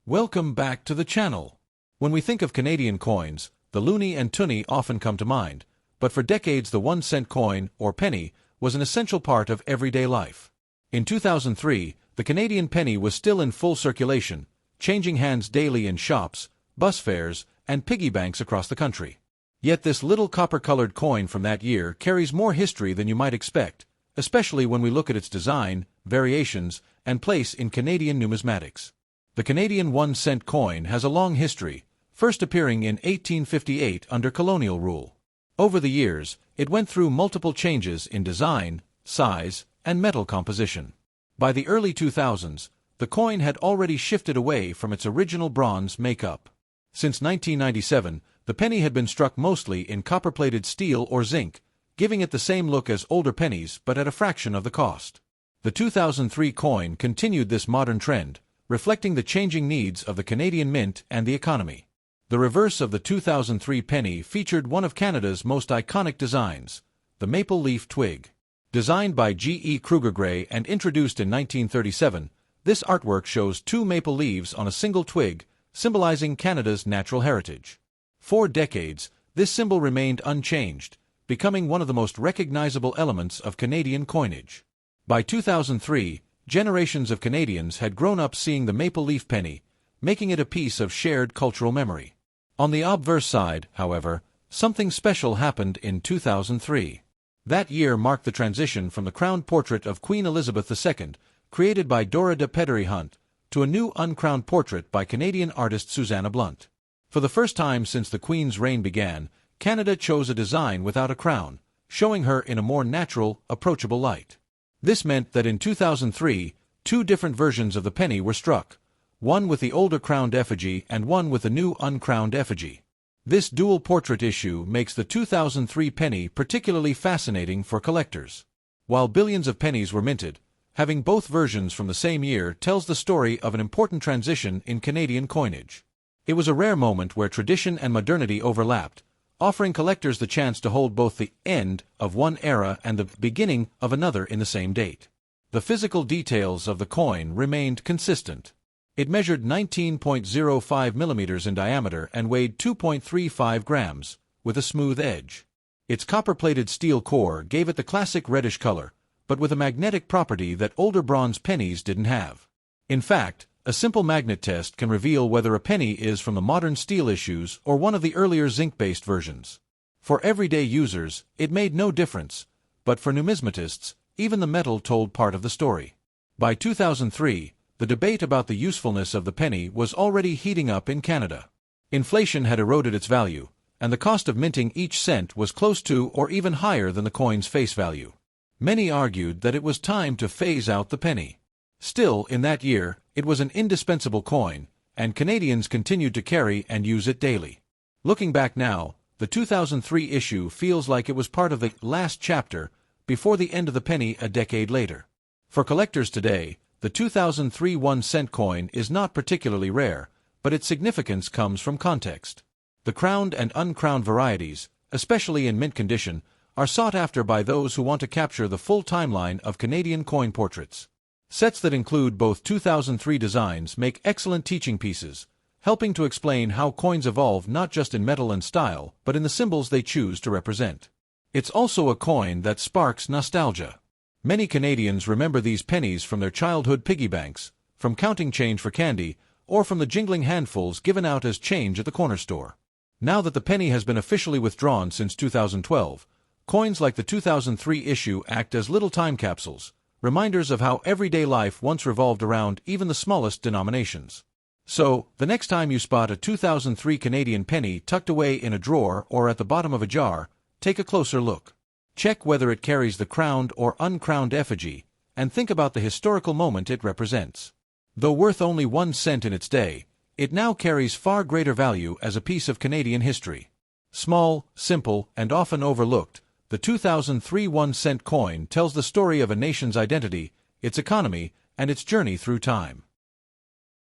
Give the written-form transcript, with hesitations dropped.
Welcome back to the channel. When we think of Canadian coins, the loonie and toonie often come to mind, but for decades the 1-cent coin, or penny, was an essential part of everyday life. In 2003, the Canadian penny was still in full circulation, changing hands daily in shops, bus fares, and piggy banks across the country. Yet this little copper-colored coin from that year carries more history than you might expect, especially when we look at its design, variations, and place in Canadian numismatics. The Canadian 1-cent coin has a long history, first appearing in 1858 under colonial rule. Over the years, it went through multiple changes in design, size, and metal composition. By the early 2000s, the coin had already shifted away from its original bronze makeup. Since 1997, the penny had been struck mostly in copper-plated steel or zinc, giving it the same look as older pennies but at a fraction of the cost. The 2003 coin continued this modern trend, reflecting the changing needs of the Canadian mint and the economy. The reverse of the 2003 penny featured one of Canada's most iconic designs, the maple leaf twig. Designed by G.E. Kruger Gray and introduced in 1937, this artwork shows two maple leaves on a single twig, symbolizing Canada's natural heritage. For decades, this symbol remained unchanged, becoming one of the most recognizable elements of Canadian coinage. By 2003, generations of Canadians had grown up seeing the maple leaf penny, making it a piece of shared cultural memory. On the obverse side, however, something special happened in 2003. That year marked the transition from the crowned portrait of Queen Elizabeth II, created by Dora de Pedery Hunt, to a new uncrowned portrait by Canadian artist Susanna Blunt. For the first time since the Queen's reign began, Canada chose a design without a crown, showing her in a more natural, approachable light. This meant that in 2003, two different versions of the penny were struck, one with the older crowned effigy and one with the new uncrowned effigy. This dual portrait issue makes the 2003 penny particularly fascinating for collectors. While billions of pennies were minted, having both versions from the same year tells the story of an important transition in Canadian coinage. It was a rare moment where tradition and modernity overlapped, offering collectors the chance to hold both the end of one era and the beginning of another in the same date. The physical details of the coin remained consistent. It measured 19.05 millimeters in diameter and weighed 2.35 grams, with a smooth edge. Its copper-plated steel core gave it the classic reddish color, but with a magnetic property that older bronze pennies didn't have. In fact, a simple magnet test can reveal whether a penny is from the modern steel issues or one of the earlier zinc-based versions. For everyday users, it made no difference, but for numismatists, even the metal told part of the story. By 2003, the debate about the usefulness of the penny was already heating up in Canada. Inflation had eroded its value, and the cost of minting each cent was close to or even higher than the coin's face value. Many argued that it was time to phase out the penny. Still, in that year, it was an indispensable coin, and Canadians continued to carry and use it daily. Looking back now, the 2003 issue feels like it was part of the last chapter before the end of the penny a decade later. For collectors today, the 2003 1-cent coin is not particularly rare, but its significance comes from context. The crowned and uncrowned varieties, especially in mint condition, are sought after by those who want to capture the full timeline of Canadian coin portraits. Sets that include both 2003 designs make excellent teaching pieces, helping to explain how coins evolve not just in metal and style, but in the symbols they choose to represent. It's also a coin that sparks nostalgia. Many Canadians remember these pennies from their childhood piggy banks, from counting change for candy, or from the jingling handfuls given out as change at the corner store. Now that the penny has been officially withdrawn since 2012, coins like the 2003 issue act as little time capsules, reminders of how everyday life once revolved around even the smallest denominations. So, the next time you spot a 2003 Canadian penny tucked away in a drawer or at the bottom of a jar, take a closer look. Check whether it carries the crowned or uncrowned effigy, and think about the historical moment it represents. Though worth only 1 cent in its day, it now carries far greater value as a piece of Canadian history. Small, simple, and often overlooked, the 2003 1-cent coin tells the story of a nation's identity, its economy, and its journey through time.